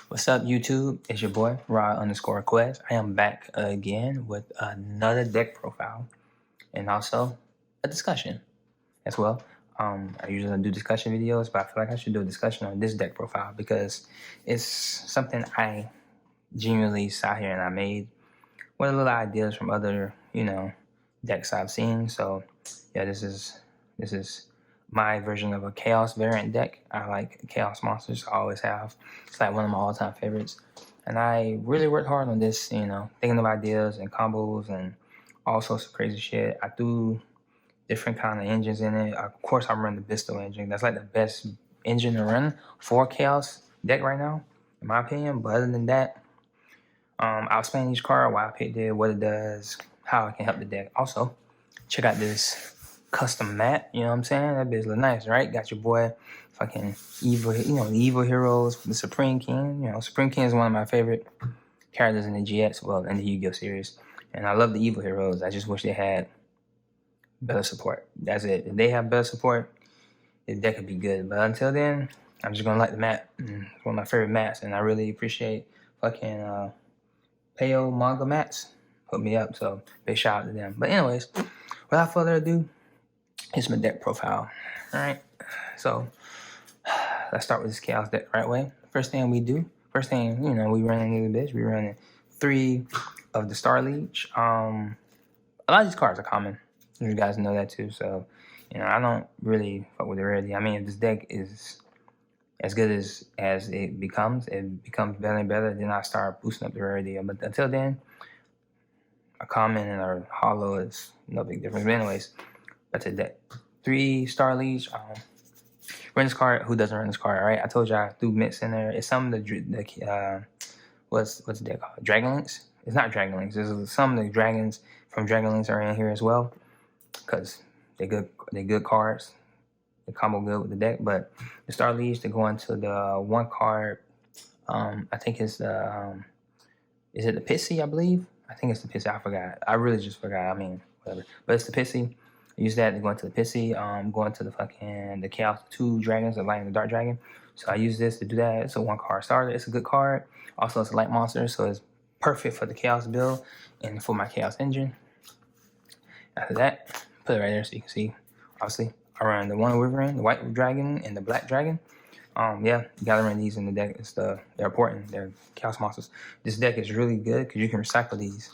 What's up, YouTube? It's your boy, Rod_Quest. I am back again with another deck profile and also a discussion as well. I usually don't do discussion videos, but I feel like I should do a discussion on this deck profile because it's something I genuinely sat here and I made with a little ideas from other, decks I've seen. So yeah, this is my version of a chaos variant deck. I like chaos monsters. I always have. It's like one of my all-time favorites. And I really worked hard on this, thinking of ideas and combos and all sorts of crazy shit. I threw different kind of engines in it. Of course, I run the Bisto engine. That's like the best engine to run for chaos deck right now, in my opinion. But other than that, I'll explain each card, why I picked it, what it does, how it can help the deck. Also, check out this custom mat. You know what I'm saying? That bitch look nice, right? Got your boy fucking evil, the evil heroes, the Supreme King. Supreme King is one of my favorite characters in the GX, well, in the Yu-Gi-Oh series. And I love the evil heroes. I just wish they had better support. That's it. If they have better support, the deck could be good. But until then, I'm just gonna like the mat. It's one of my favorite mats, and I really appreciate fucking Pale Manga Mats. Hook me up, so big shout out to them. But anyways, without further ado, here's my deck profile. Alright, so let's start with this chaos deck the right way. First thing we run into the bitch. We run 3 of the Star Leech. A lot of these cards are common. You guys know that too, so I don't really fuck with the rarity. I mean, if this deck is as good as it becomes better and better, then I start boosting up the rarity. But until then, a common and a hollow is no big difference. But anyways, that's a deck. 3 Star Leech. Run this card. Who doesn't run this card? All right, I told you I threw Mix in there. It's some of the what's the deck called? Dragonlance. It's not Dragonlance. There's some of the dragons from Dragonlance are in here as well, because they're good cards. They combo good with the deck. But the Star Leech, to go into the one card. I think it's the is it the Pissy? I believe. I think it's the Pissy. I forgot. I really just forgot. I mean, whatever. But it's the Pissy. I use that to go into the Pissy. Going to the Chaos 2 dragons, the Light and the Dark Dragon. So I use this to do that. It's a 1-card starter. It's a good card. Also, it's a light monster, so it's perfect for the Chaos build and for my Chaos engine. After that, put it right there so you can see. Obviously, I run the one Wyvern, the white dragon, and the black dragon. Yeah, you gotta run these in the deck. They're important. They're chaos monsters. This deck is really good because you can recycle these.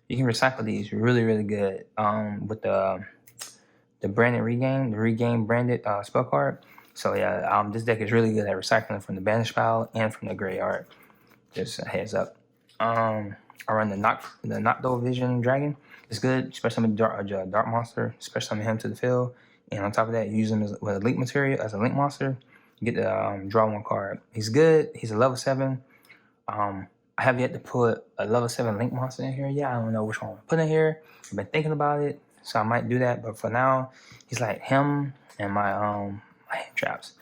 You can recycle these really, really good. With the branded regain, the regain branded spell card. So yeah, this deck is really good at recycling from the banish pile and from the graveyard. Just a heads up. I run the Nocto Vision Dragon. It's good, especially with dark monster, especially summon him to the field. And on top of that, you use him with a link material as a link monster. You get to draw 1 card. He's good. He's a level 7. I have yet to put a level 7 link monster in here. Yeah, I don't know which one to put in here. I've been thinking about it, so I might do that. But for now, he's like him and my hand traps,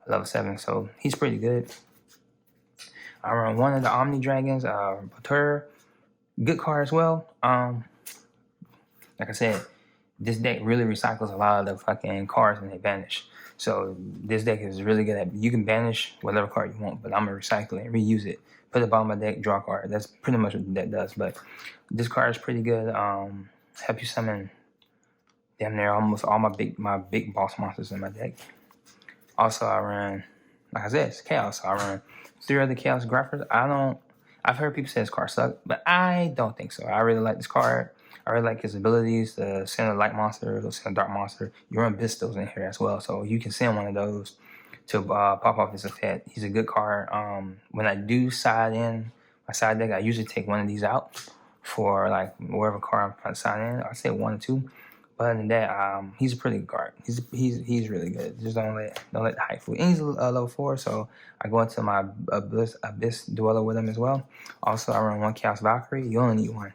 level 7. So he's pretty good. I run one of the Omni Dragons, Batur. Good card as well. Like I said, this deck really recycles a lot of the fucking cards and they vanish. So this deck is really good at, you can banish whatever card you want, but I'm gonna recycle it, reuse it, put it at the bottom of my deck, draw a card. That's pretty much what the deck does. But this card is pretty good. Help you summon damn near almost all my big boss monsters in my deck. Also, I run, like I said, it's chaos. So I run 3 other chaos graphers. I've heard people say this card sucks, but I don't think so. I really like this card. I really like his abilities to send a light monster or send a dark monster. You run Bistos in here as well, so you can send one of those to pop off his effect. He's a good card. When I do side in my side deck, I usually take one of these out for like whatever card I'm trying to side in. I say 1 or 2. But other than that, he's a pretty good card. He's really good. Just don't let the hype fool. And he's level 4, so I go into my Abyss Dweller with him as well. Also, I run 1 Chaos Valkyrie. You only need 1.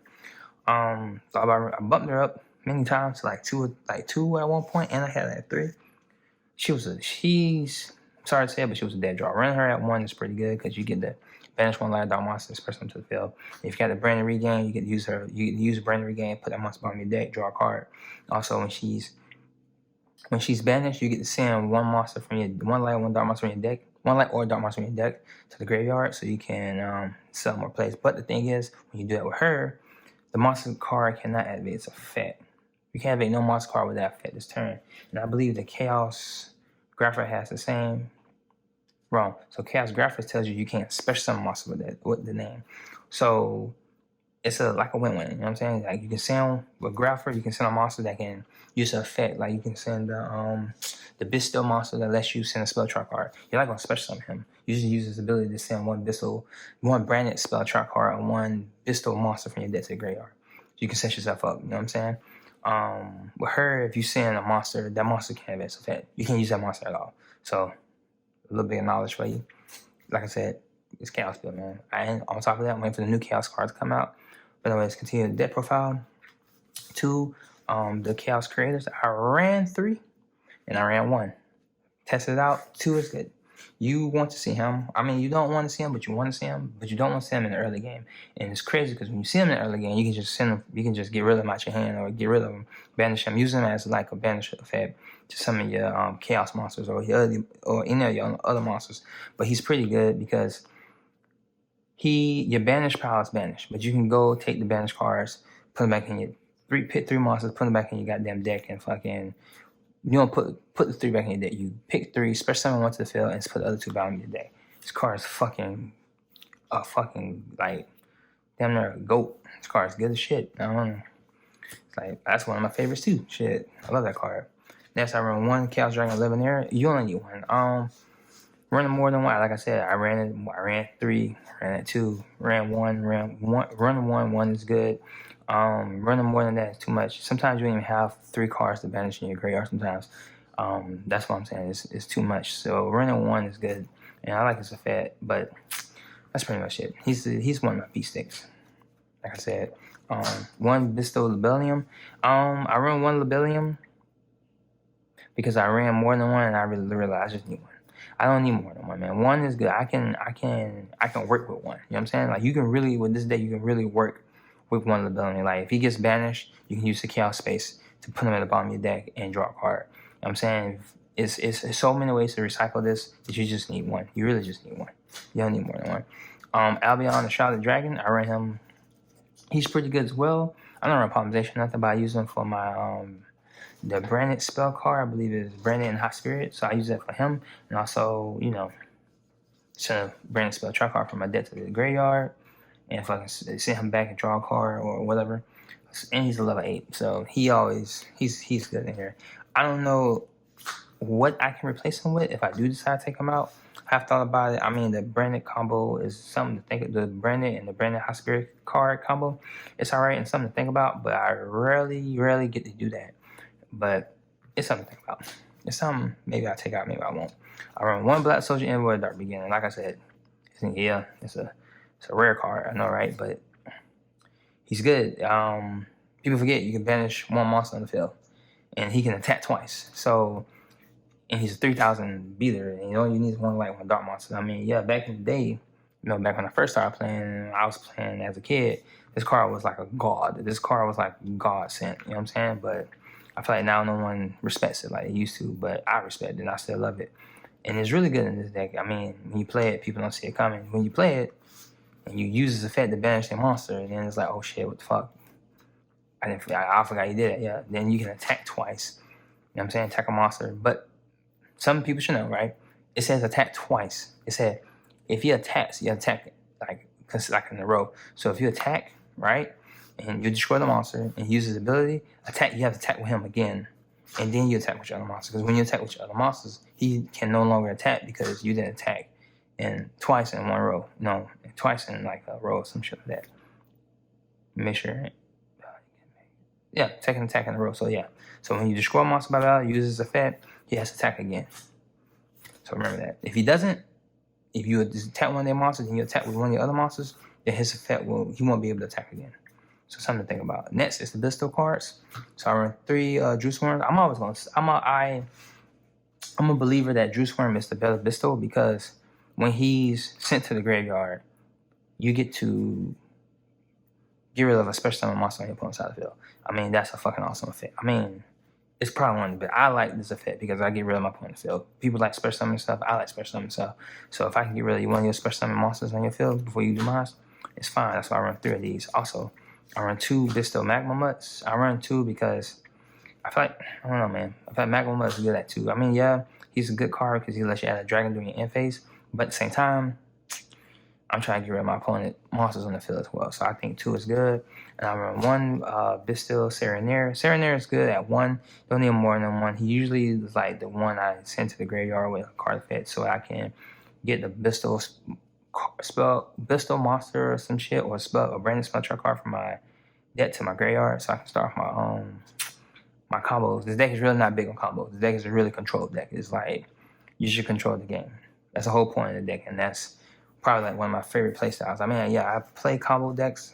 So I bumped her up many times to like two at one point, and I had like 3. She's sorry to say it, but she was a dead draw. Running her at 1 is pretty good because you get the banish 1 light dark monster, express them to the field. If you got the Branded Regain, you can use her. You can use Branded Regain, put that monster on your deck, draw a card. Also, when she's banished, you get to send 1 monster from your 1 light, 1 dark monster from your deck one light or dark monster from your deck to the graveyard so you can sell more plays. But the thing is, when you do that with her, the monster card cannot activate its effect. You can't activate no monster card with that effect this turn. And I believe the Chaos Grapher has the same. Wrong. So Chaos Grapher tells you can't special summon monster with the name. So it's like a win-win. You know what I'm saying? Like you can send with Grapher, you can send a monster that can use an effect. Like you can send the Bisto monster that lets you send a spell trap card. You're not gonna special summon him. You just use his ability to send one branded spell trap card and one Bisto monster from your deck to the graveyard. So you can set yourself up. You know what I'm saying? With her, if you send a monster, that monster can't have its effect. You can't use that monster at all. So a little bit of knowledge for you. Like I said, it's Chaos build, man. On top of that, I'm waiting for the new Chaos cards to come out. But anyways, continue the deck profile. 2, the Chaos Creators. I ran 3 and I ran 1. Tested it out. 2 is good. You want to see him. I mean, you don't want to see him, but you want to see him. But you don't want to see him in the early game. And it's crazy because when you see him in the early game, you can just send him. You can just get rid of him out your hand or get rid of him, banish him, use him as like a banish effect to summon your Chaos monsters or any of your other monsters. But he's pretty good because your banish power is banished, but you can go take the banish cards, put them back in your pick 3 monsters, put them back in your goddamn deck, and fucking you don't put the 3 back in your deck. You pick 3, special summon 1 to the field, and put the other 2 back in your deck. This card is fucking like damn near a goat. This card is good as shit. I don't know. It's like that's one of my favorites too. Shit, I love that card. Next, I run 1 Chaos Dragon Levianeer. You only need 1. Running more than 1, like I said, I ran 3, ran 2, ran 1, run 1 is good. Running more than that is too much. Sometimes you don't even have 3 cards to banish in your graveyard sometimes. That's what I'm saying. It's too much. So running 1 is good. And I like his effect, but that's pretty much it. He's one of my beat sticks. Like I said. 1 Bisto Libellium. I run 1 Libellium because I ran more than 1 and I really realized I just need 1. I don't need more than 1, man. 1 is good. I can work with 1. You know what I'm saying? Like you can really with this deck you can really work with 1 Libellium. Like if he gets banished, you can use the Chaos space to put him at the bottom of your deck and draw a card. You know what I'm saying? It's so many ways to recycle this that you just need 1. You really just need 1. You don't need more than 1. Albion the Charlotte Dragon, I ran him. He's pretty good as well. I don't run Polymization nothing, but I use him for my the branded spell card, I believe is branded in Hot Spirit. So I use that for him. And also, send a branded spell trap card from my deck to the graveyard. And fucking send him back and draw a card or whatever. And he's a level 8. So he's good in here. I don't know what I can replace him with if I do decide to take him out. I have thought about it. I mean, the branded combo is something to think of. The branded and the branded Hot Spirit card combo, it's alright and something to think about. But I rarely get to do that. But it's something to think about. It's something maybe I'll take out, maybe I won't. I run 1 Black Soldier Envoy Dark Beginning. Like I said, it's a rare card, I know, right? But he's good. People forget you can banish 1 monster on the field, and he can attack twice. So, and he's a 3,000 beater, and you need 1 light, 1 dark monster. I mean, yeah, back in the day, back when I first started playing, I was playing as a kid. This card was like a god. This card was like God sent. You know what I'm saying? But I feel like now no one respects it like they used to, but I respect it and I still love it. And it's really good in this deck. I mean, when you play it, people don't see it coming. When you play it, and you use this effect to banish the monster, and then it's like, oh shit, what the fuck? I forgot you did it. Yeah, then you can attack twice. You know what I'm saying? Attack a monster. But some people should know, right? It says attack twice. It said if he attacks, you attack like in a row. So if you attack, right, and you destroy the monster and use his ability, attack, you have to attack with him again. And then you attack with your other monsters. Because when you attack with your other monsters, he can no longer attack because you didn't attack twice in 1 row. No, twice in like a row or some shit like that. Make sure. Yeah, take an attack in a row. So yeah. So when you destroy a monster by battle, use his effect, he has to attack again. So remember that. If he doesn't, if you attack 1 of their monsters and you attack with 1 of your other monsters, then his effect he won't be able to attack again. So something to think about. Next is the Bisto cards. So I run 3 Juice Worms. I'm a believer that Juice Worm is the better Bisto because when he's sent to the graveyard, you get to get rid of a special summon monster on your opponent's side of the field. I mean, that's a fucking awesome effect. I mean, it's probably one, but I like this effect because I get rid of my opponent's field. People like special summon stuff. I like special summon stuff. So if I can get rid of one of your special summon monsters on your field before you do mine, it's fine. That's why I run 3 of these. Also, I run 2 Bisto Magma Mutts. I run 2 because I feel like, I don't know, man. I feel like Magma Mutt is good at 2. I mean, yeah, he's a good card because he lets you add a dragon during your end phase. But at the same time, I'm trying to get rid of my opponent monsters on the field as well. So I think 2 is good. And I run 1 Bistil Serenair. Serenair is good at 1. Don't need more than 1. He usually is like the one I send to the graveyard with a card effect so I can get the Bistil monster or some shit, or a branded spell check card from my deck to my graveyard so I can start my combos. This deck is really not big on combos. This deck is a really controlled deck. It's like you should control the game. That's the whole point of the deck, and that's probably like one of my favorite playstyles. I mean, yeah, I play combo decks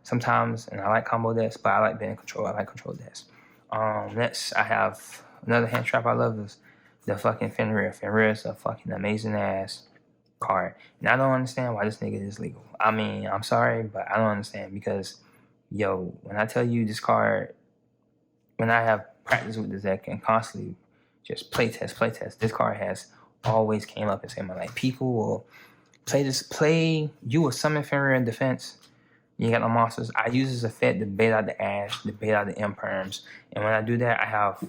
sometimes, and I like combo decks, but I like being in control. I like control decks. Next, I have another hand trap I love is the fucking Fenrir. Fenrir is a fucking amazing ass card, and I don't understand why this nigga is legal. I mean, I'm sorry, but I don't understand because, yo, when I tell you this card, when I have practice with this deck and constantly just playtest, this card has always came up and said, like, people will you will summon Fenrir in defense. You got no monsters. I use this effect to bait out the Ash, to bait out the Imperms. And when I do that, I have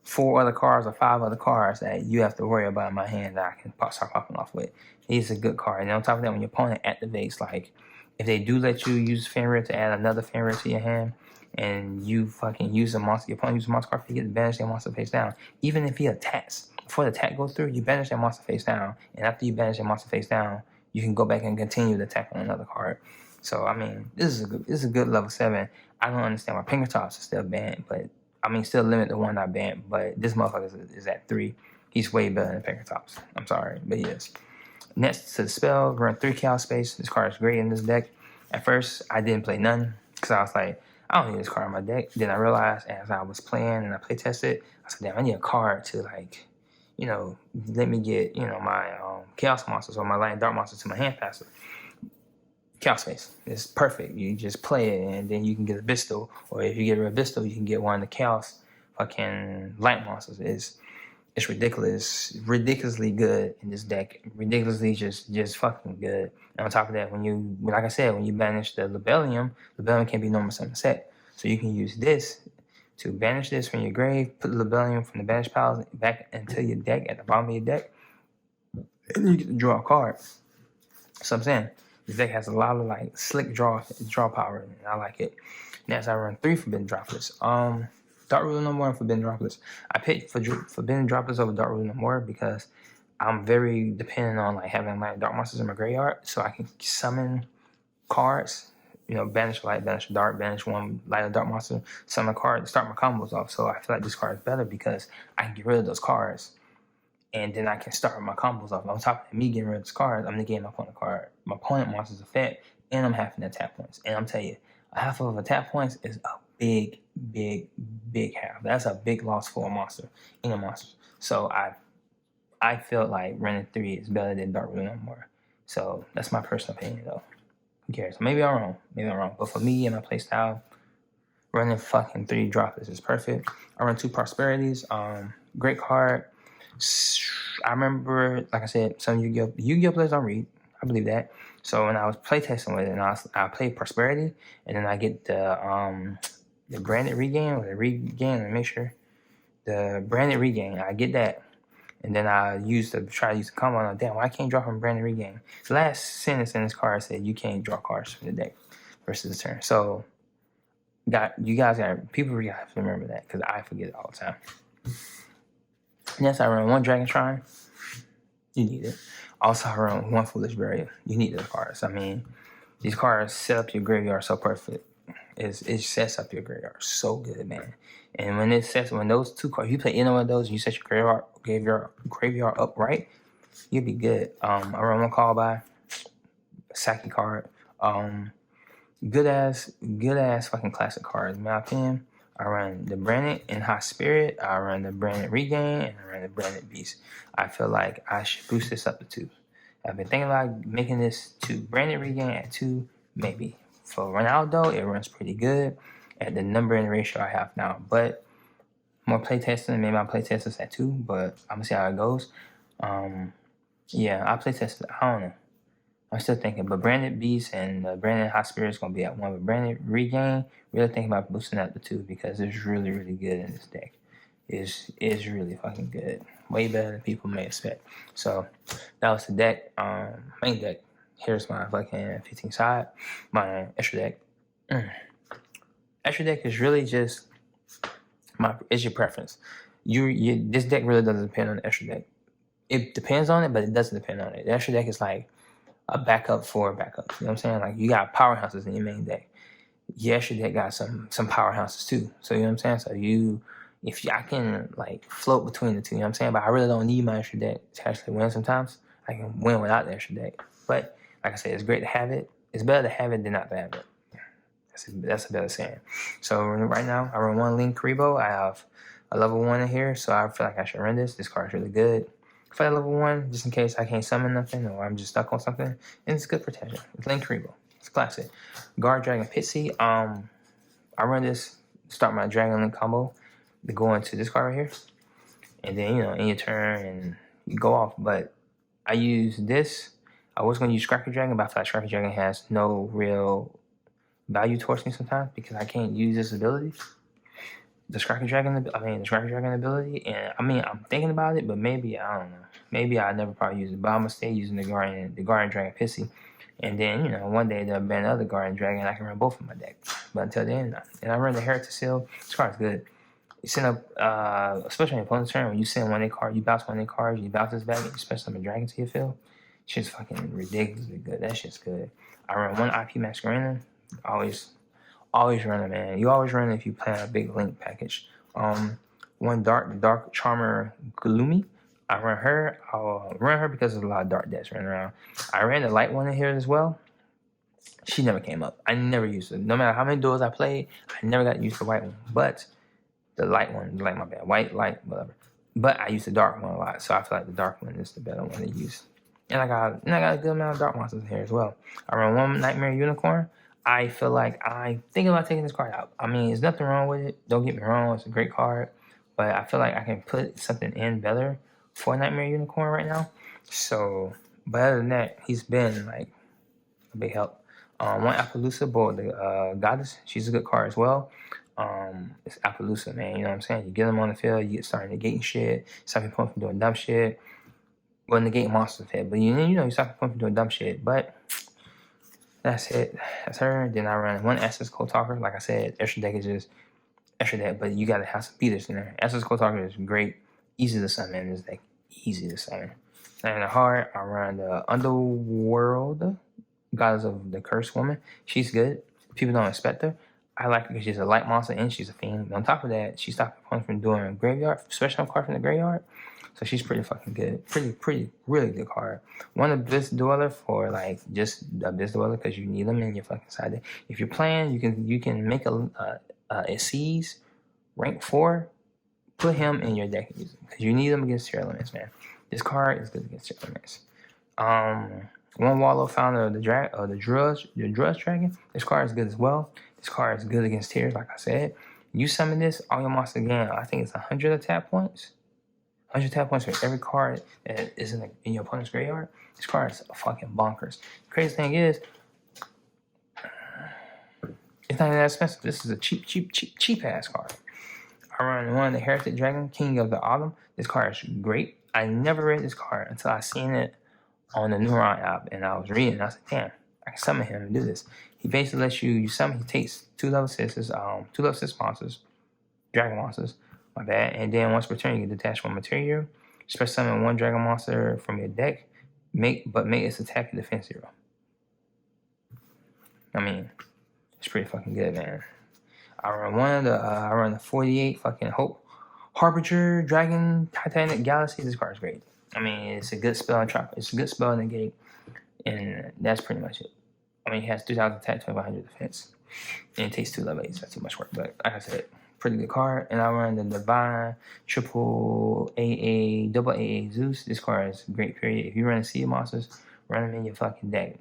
4 other cards or 5 other cards that you have to worry about in my hand that I can start popping off with. He's a good card. And on top of that, when your opponent activates, like, if they do let you use Fenrir to add another Fenrir to your hand, and you fucking use a monster, your opponent uses a monster card, you get to banish that monster face down. Even if he attacks, before the attack goes through, you banish that monster face down. And after you banish that monster face down, you can go back and continue the attack on another card. So, I mean, this is a good level 7. I don't understand why Pinkertops is still banned, but, I mean, still limit the one I banned, but this motherfucker is at 3. He's way better than Pinkertops. I'm sorry, but he is. Next to the spell, run 3 Chaos Space. This card is great in this deck. At first, I didn't play none, because I was like, I don't need this card in my deck. Then I realized as I was playing and I play tested, I said, damn, I need a card to, like, you know, let me get, you know, my Chaos monsters or my Light and Dark monsters to my hand faster. Chaos Space is perfect. You just play it and then you can get a Bisto, or if you get a Bisto, you can get one of the Chaos fucking Light monsters. It's ridiculously good in this deck. Ridiculously just fucking good. And on top of that, like I said, when you banish the Libellium can be normal summon set. So you can use this to banish this from your grave, put the Libellium from the banish piles back into your deck at the bottom of your deck, and you get to draw a card. So I'm saying this deck has a lot of like slick draw power, and I like it. Next, I run 3 Forbidden Droplets. Dark Ruler No More and Forbidden Droplets. I picked Forbidden Droplets over Dark Ruler No More because I'm very dependent on like having Light and Dark monsters in my graveyard, so I can summon cards. You know, banish Light, banish Dark, banish one Light and Dark monster, summon a card, start my combos off. So I feel like this card is better because I can get rid of those cards, and then I can start my combos off. On top of me getting rid of those cards, I'm negating my opponent monster's effect, and I'm having attack points. And I'm telling you, a half of attack points is a big half. That's a big loss for a monster in a monster. So I feel like running 3 is better than Dark Ruler No More. So that's my personal opinion, though. Who cares? Maybe I'm wrong. But for me and my playstyle, running fucking 3 droplets is perfect. I run 2 Prosperities. Great card. I remember, like I said, some Yu-Gi-Oh players don't read. I believe that. So when I was playtesting with it, and I played Prosperity, and then I get the Branded Regain, or the Regain, let me make sure. The Branded Regain, I get that. And then I try to use the combo, and I'm like, damn, why I can't draw from Branded Regain? The last sentence in this card said you can't draw cards from the deck versus the turn. So people got to remember that, because I forget it all the time. Yes, I run 1 Dragon Shrine. You need it. Also, I run 1 Foolish Burial. You need those cards. I mean, these cards set up your graveyard so perfect. It sets up your graveyard so good, man. And when those 2 cards, you play any one of those, and you set your graveyard up right, you'll be good. I run 1 Call by Saki card. Good ass fucking classic cards, in my opinion. I run the Branded in High Spirit. I run the Branded Regain, and I run the Branded Beast. I feel like I should boost this up to 2. I've been thinking about making this 2. Branded Regain at 2, maybe. For Ronaldo, it runs pretty good at the number and ratio I have now. But more playtesting. Maybe I'll playtest this at 2, but I'm gonna see how it goes. Yeah, I'll playtest it. I don't know. I'm still thinking, but Branded Beast and Branded Hot Spirit is gonna be at 1. But Branded Regain, really thinking about boosting that to 2 because it's really, really good in this deck. Is really fucking good. Way better than people may expect. So that was the deck. Main deck. Here's my fucking 15 side. My extra deck. Extra deck is really just it's your preference. This deck really doesn't depend on the extra deck. It depends on it, but it doesn't depend on it. The extra deck is like a backup for backup. You know what I'm saying? Like you got powerhouses in your main deck. Your extra deck got some powerhouses too. So you know what I'm saying? So I can like float between the two, you know what I'm saying? But I really don't need my extra deck to actually win sometimes. I can win without the extra deck. But like I said, it's great to have it. It's better to have it than not to have it. That's a better saying. So right now, I run 1 Link Karibo. I have a level 1 in here, so I feel like I should run this. This card is really good. For that level 1, just in case I can't summon nothing or I'm just stuck on something, and it's good protection. It's Link Karibo. It's classic. Guard Dragon Pitsy. I run this to start my Dragon Link combo to go into this card right here. And then, in your turn, and you go off. But I use this. I was going to use Scrappy Dragon, but I feel like Scrappy Dragon has no real value towards me sometimes because I can't use this ability. The Scrappy Dragon ability. And I'm thinking about it, but maybe, I don't know. Maybe I never probably use it. But I'm going to stay using the Guardian Dragon Pitsy. And then, one day there'll be another Guardian Dragon. I can run both of my deck. But until then, and I run the Heritage Seal. This card's good. You send up, especially on your opponent's turn, when you send 1 card, you bounce 1 card, you bounce this back, and you special summon Dragon to your field. Shit's fucking ridiculously good. That shit's good. I run 1 IP Masquerena. Always run it, man. You always run it if you play a big Link package. 1 Dark Charmer Gloomy. I run her. I'll run her because there's a lot of dark decks running around. I ran the light one in here as well. She never came up. I never used it. No matter how many duels I played, I never got used to the white one. But the light one, my bad. White, light, whatever. But I use the dark one a lot, so I feel like the dark one is the better one to use. And I got a good amount of dark monsters in here as well. I run 1 Nightmare Unicorn. I feel like I'm thinking about taking this card out. There's nothing wrong with it. Don't get me wrong. It's a great card. But I feel like I can put something in better for Nightmare Unicorn right now. So, but other than that, he's been like a big help. 1 Appaloosa, the Goddess. She's a good card as well. It's Appaloosa, man. You know what I'm saying? You get them on the field, you get started negating shit. Stop your opponent from doing dumb shit. Well, negate monsters head. But you stop your opponent from doing dumb shit. But that's it. That's her. Then I run 1 Essence Cold Talker. Like I said, extra deck is just extra deck, but you gotta have some beaters in there. Essence Cold Talker is great. Easy to summon in this deck. Easy to summon. And in the heart, I run the Underworld, Goddess of the Cursed Woman. She's good. People don't expect her. I like her because she's a light monster and she's a fiend. On top of that, she stops your opponent from doing graveyard, special card from the graveyard. So she's pretty fucking good. Pretty, really good card. 1 Abyss Dweller for like just Abyss Dweller because you need them in your fucking side deck. If you're playing, you can make a Seas rank 4. Put him in your deck because you need them against your elements, man. This card is good against your elements. 1 Wallow, Founder of the Drudge Dragon. This card is good as well. This card is good against Tears, like I said. You summon this, all your monsters gain, I think it's 100 attack points. 100 tap points for every card that is in your opponent's graveyard. This card is fucking bonkers. The crazy thing is, it's not even that expensive. This is a cheap ass card. I run 1 the Heritage Dragon, King of the Autumn. This card is great. I never read this card until I seen it on the Neuron app, and I was reading. And I was like, damn, I can summon him and do this. He basically lets you summon. He takes 2 level 6s, 2 level 6 monsters, dragon monsters. My bad. And then once per turn, you can detach 1 material. Special summon 1 dragon monster from your deck. Make its attack and defense 0. It's pretty fucking good, man. I run the 48 fucking Hope Harbinger Dragon Titanic Galaxy. This card is great. It's a good spell in trap. It's a good spell in the gate, and that's pretty much it. It has 3,000 attack, 2,500 defense, and it takes 2 level 8s. That's too much work, but like I said, pretty good card. And I run the Divine Triple AA Double AA Zeus. This card is great. Period. If you run Sea Monsters, run them in your fucking deck.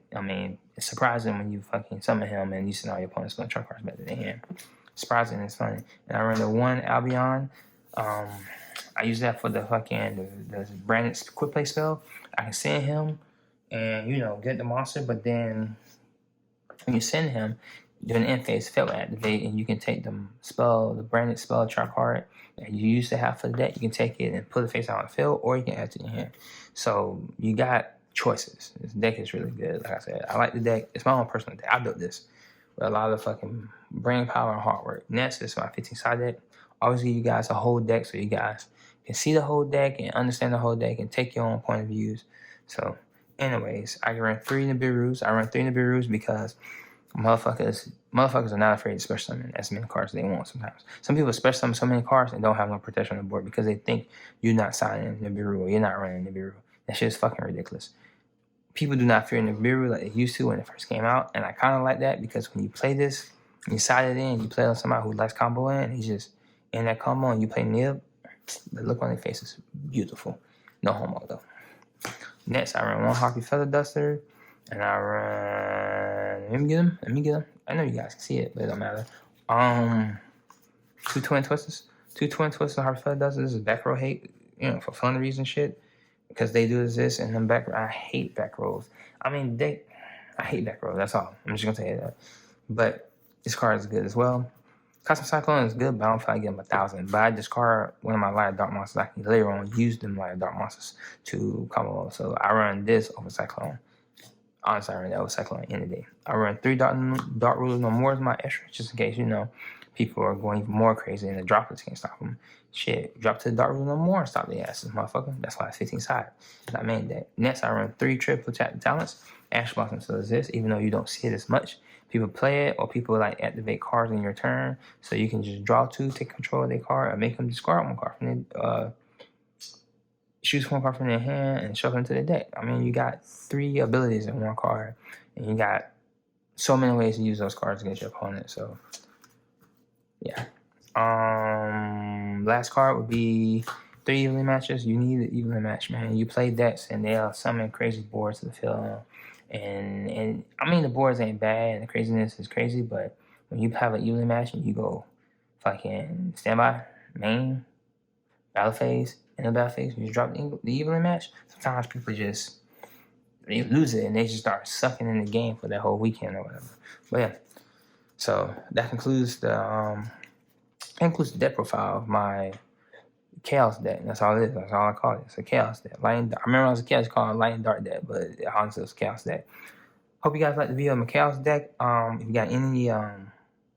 It's surprising when you fucking summon him and you send all your opponent's spell trap cards better than him. Surprising and it's funny. And I run the 1 Albion I use that for the fucking the Brandon's quick play spell. I can send him and get the monster, but then when you send him during the end phase, fail activate, and you can take the Branded spell trap card that you used to have for the deck. You can take it and put it face out on the field, or you can add it to your hand. So you got choices. This deck is really good. Like I said, I like the deck. It's my own personal deck. I built this with a lot of fucking brain power and hard work. Next is my 15 side deck. Always give you guys a whole deck so you guys can see the whole deck and understand the whole deck and take your own point of views. So, anyways, I can run 3 Nibiru's. I run 3 Nibiru's because motherfuckers are not afraid to special summon as many cards as they want sometimes. Some people special summon so many cards and don't have no protection on the board because they think you're not signing Nibiru or you're not running Nibiru. That shit is fucking ridiculous. People do not fear Nibiru like they used to when it first came out, and I kind of like that because when you play this, you side it in, you play on somebody who likes combo in, he's just in that combo, and you play Nib, the look on their face is beautiful. No homo though. Next, I run 1 Hockey Feather Duster, and I run. Let me get him. I know you guys can see it, but it don't matter. 2 Twin Twisters. 2 Twin Twisters Hockey Feather Duster. This is back row hate, for fun reason shit. Because they do this and then back. I hate back rows. I hate back rows. That's all. I'm just gonna say that. But this card is good as well. Custom Cyclone is good, but I don't feel like getting 1,000. But I discard one of my Light of Dark monsters. I can later on use them Light of Dark monsters to combo. So I run this over Cyclone. Honestly, I run that over Cyclone any day. I run 3 Dark Rulers No More as my extra, just in case people are going even more crazy and the droplets can't stop them. Shit, drop to the Dark Ruler No More and stop the asses, motherfucker. That's why it's 15 side. I made that. Next, I run 3 triple tap talents. Ash Blossom still exists, even though you don't see it as much. People play it, or people like activate cards in your turn, so you can just draw 2, take control of their card, or make them discard 1 card from their, choose 1 card from their hand and shuffle into the deck. I mean, you got 3 abilities in 1 card, and you got so many ways to use those cards against your opponent. So, yeah. Last card would be 3 evenly matches. You need an evenly match, man. You play decks and they are summon crazy boards to the field. And I mean the boards ain't bad and the craziness is crazy, but when you have an evenly match and you go fucking standby, main, battle phase, and the battle phase, you drop the evenly match, sometimes people just they lose it and they just start sucking in the game for that whole weekend or whatever. But yeah. So that concludes the deck profile of my Chaos deck. That's all it is. That's all I call it. It's a Chaos deck. I remember when I was a kid, I was called Light and Dark deck, but honestly, it's a Chaos deck. Hope you guys like the video of my Chaos deck. If you got any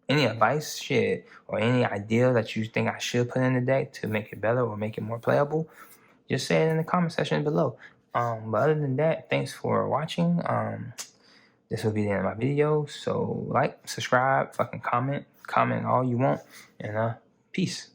advice, shit, or any idea that you think I should put in the deck to make it better or make it more playable, just say it in the comment section below. But other than that, thanks for watching. This will be the end of my video. So like, subscribe, fucking comment all you want, and peace.